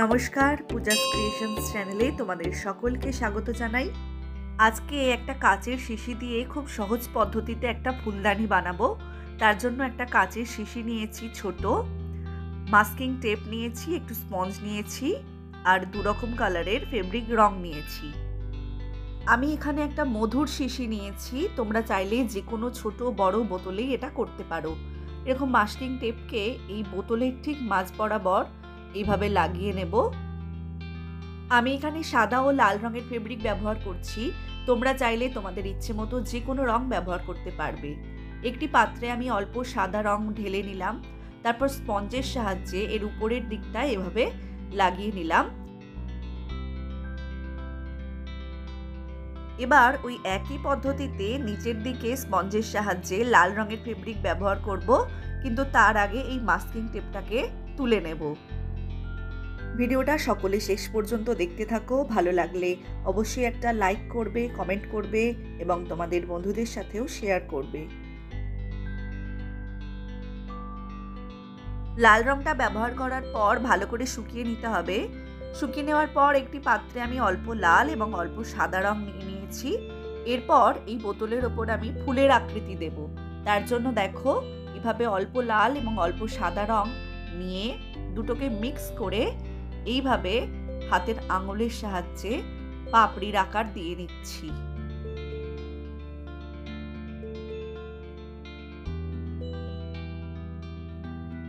নমস্কার, পূজাস ক্রিয়েশনস চ্যানেলে তোমাদের সকলকে স্বাগত জানাই। আজকে একটা কাচের শিশি দিয়ে খুব সহজ পদ্ধতিতে একটা ফুলদানি বানাবো। তার জন্য একটা কাচের শিশি নিয়েছি ছোট, মাস্কিং টেপ নিয়েছি, একটু স্পঞ্জ নিয়েছি আর দুরকম কালারের ফেব্রিক রং নিয়েছি। আমি এখানে একটা মধুর শিশি নিয়েছি, তোমরা চাইলে যে কোনো ছোট বড় বোতলেই এটা করতে পারো। এরকম মাস্কিং টেপকে এই বোতলের ঠিক মাঝ বরাবর এইভাবে লাগিয়ে নেব। আমি এখানে সাদা ও লাল রঙের ফেব্রিক ব্যবহার করছি, তোমরা চাইলে তোমাদের ইচ্ছে মতো যে কোনো রং ব্যবহার করতে পারবে। একটি পাত্রে আমি অল্প সাদা রং ঢেলে নিলাম, তারপর স্পঞ্জের সাহায্যে এর উপরের দিকটা এভাবে লাগিয়ে নিলাম। এবার ওই একই পদ্ধতিতে নিচের দিকে স্পঞ্জের সাহায্যে লাল রঙের ফেব্রিক ব্যবহার করব, কিন্তু তার আগে এই মাস্কিং টেপটাকে তুলে নেব। ভিডিওটা সকলে শেষ পর্যন্ত দেখতে থাকো। ভালো লাগলে অবশ্যই একটা লাইক করবে, কমেন্ট করবে এবং তোমাদের বন্ধুদের সাথেও শেয়ার করবে। লাল রংটা ব্যবহার করার পর ভালো করে শুকিয়ে নিতে হবে। শুকিয়ে নেওয়ার পর একটি পাত্রে আমি অল্প লাল এবং অল্প সাদা রং নিয়ে নিয়েছি। এরপর এই বোতলের ওপর আমি ফুলের আকৃতি দেব। তার জন্য দেখো, এভাবে অল্প লাল এবং অল্প সাদা রং নিয়ে দুটোকে মিক্স করে এইভাবে হাতের আঙুলের সাহায্যে পাপড়ির আকার দিয়ে নিচ্ছি।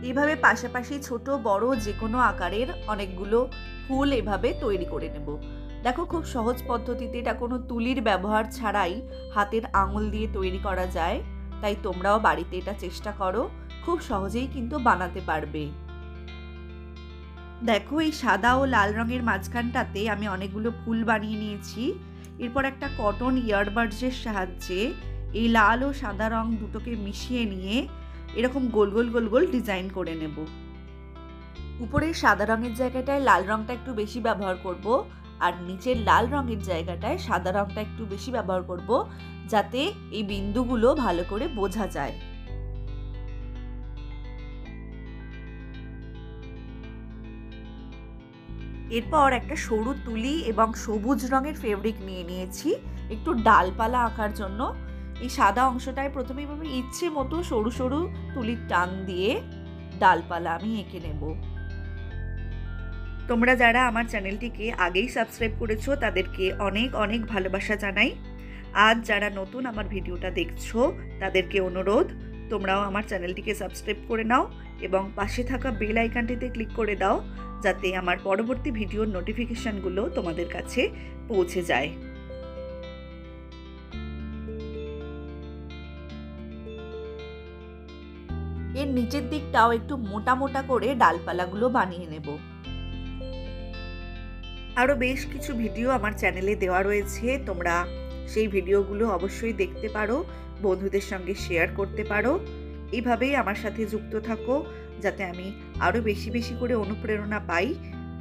এইভাবে পাশাপাশি ছোট বড় যে কোনো আকারের অনেকগুলো ফুল এভাবে তৈরি করে নেব। দেখো, খুব সহজ পদ্ধতিতে এটা কোনো তুলির ব্যবহার ছাড়াই হাতের আঙুল দিয়ে তৈরি করা যায়, তাই তোমরাও বাড়িতে এটা চেষ্টা করো, খুব সহজেই কিন্তু বানাতে পারবে। দেখো, এই সাদা ও লাল রঙের মাঝখানটাতে আমি অনেকগুলো ফুল বানিয়ে নিয়েছি। এরপর একটা কটন ইয়ারবাডসের সাহায্যে এই লাল ও সাদা রং দুটোকে মিশিয়ে নিয়ে এরকম গোল গোল গোল গোল ডিজাইন করে নেব। উপরের সাদা রঙের জায়গাটায় লাল রংটা একটু বেশি ব্যবহার করব, আর নিচের লাল রঙের জায়গাটায় সাদা রংটা একটু বেশি ব্যবহার করব, যাতে এই বিন্দুগুলো ভালো করে বোঝা যায়। এরপর একটা সরু তুলি এবং সবুজ রঙের ফেব্রিক নিয়ে নিয়েছি একটু ডালপালা আঁকার জন্য। এই সাদা অংশটায় প্রথমে আমি ইচ্ছে মতো সরু সরু তুলির টান দিয়ে ডালপালা আমি এঁকে নেব। তোমরা যারা আমার চ্যানেলটিকে আগেই সাবস্ক্রাইব করেছো তাদেরকে অনেক অনেক ভালোবাসা জানাই। আজ যারা নতুন আমার ভিডিওটা দেখছো তাদেরকে অনুরোধ, তোমরাও আমার চ্যানেলটিকে সাবস্ক্রাইব করে নাও এবং পাশে থাকা বেল আইকনটিতে ক্লিক করে দাও, যাতে আমার পরবর্তী ভিডিওর নোটিফিকেশনগুলো তোমাদের কাছে পৌঁছে যায়। এর নিচের দিকটাও একটু মোটা মোটা করে ডালপালাগুলো বানিয়ে নেব। আরও বেশ কিছু ভিডিও আমার চ্যানেলে দেওয়া রয়েছে, তোমরা সেই ভিডিওগুলো অবশ্যই দেখতে পারো, বন্ধুদের সঙ্গে শেয়ার করতে পারো। এইভাবেই আমার সাথে যুক্ত থাকো, যাতে আমি আরও বেশি বেশি করে অনুপ্রেরণা পাই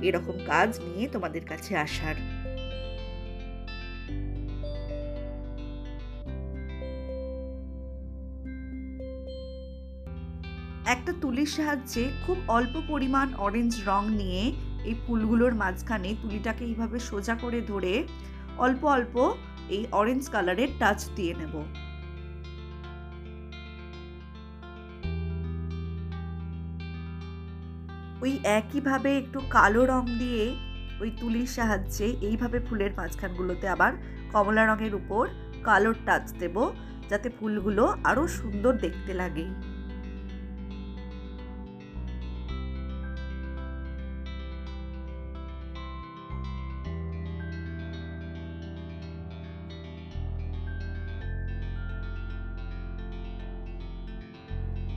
এরকম কাজ নিয়ে তোমাদের কাছে আসার। একটা তুলির সাহায্যে খুব অল্প পরিমাণ অরেঞ্জ রং নিয়ে এই ফুলগুলোর মাঝখানে তুলিটাকে এইভাবে সোজা করে ধরে অল্প অল্প এই অরেঞ্জ কালারের টাচ দিয়ে নেব। ওই একইভাবে একটু কালো রং দিয়ে ওই তুলির সাহায্যে এইভাবে ফুলের মাঝখানগুলোতে আবার কমলা রঙের উপর কালোর টাচ দেব, যাতে ফুলগুলো আরো সুন্দর দেখতে লাগে।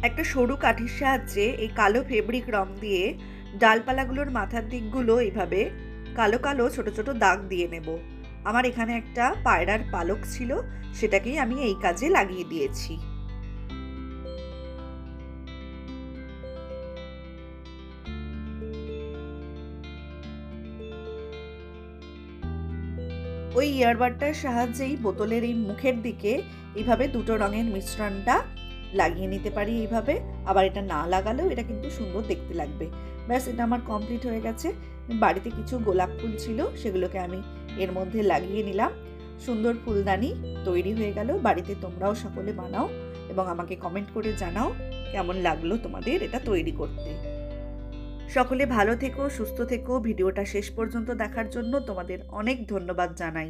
একটা সরু কাঠির সাহায্যে এই কালো ফেব্রিক রং দিয়ে ডালপালাগুলোর মাথার দিকগুলো এইভাবে কালো কালো ছোট ছোট দাগ দিয়ে নেব। আমার এখানে একটা পায়রার পালক ছিল, সেটাকেই আমি এই কাজে লাগিয়ে দিয়েছি। ওই ইয়ারবাডটার সাহায্যেই বোতলের এই মুখের দিকে এইভাবে দুটো রঙের মিশ্রণটা লাগিয়ে নিতে পারি এইভাবে। আবার এটা না লাগালেও এটা কিন্তু সুন্দর দেখতে লাগবে। ব্যাস এটা আমার কমপ্লিট হয়ে গেছে। বাড়িতে কিছু গোলাপ ফুল ছিল, সেগুলোকে আমি এর মধ্যে লাগিয়ে নিলাম। সুন্দর ফুলদানি তৈরি হয়ে গেল। বাড়িতে তোমরাও সকলে বানাও এবং আমাকে কমেন্ট করে জানাও কেমন লাগলো তোমাদের এটা তৈরি করতে। সকলে ভালো থেকো, সুস্থ থেকো। ভিডিওটা শেষ পর্যন্ত দেখার জন্য তোমাদের অনেক ধন্যবাদ জানাই।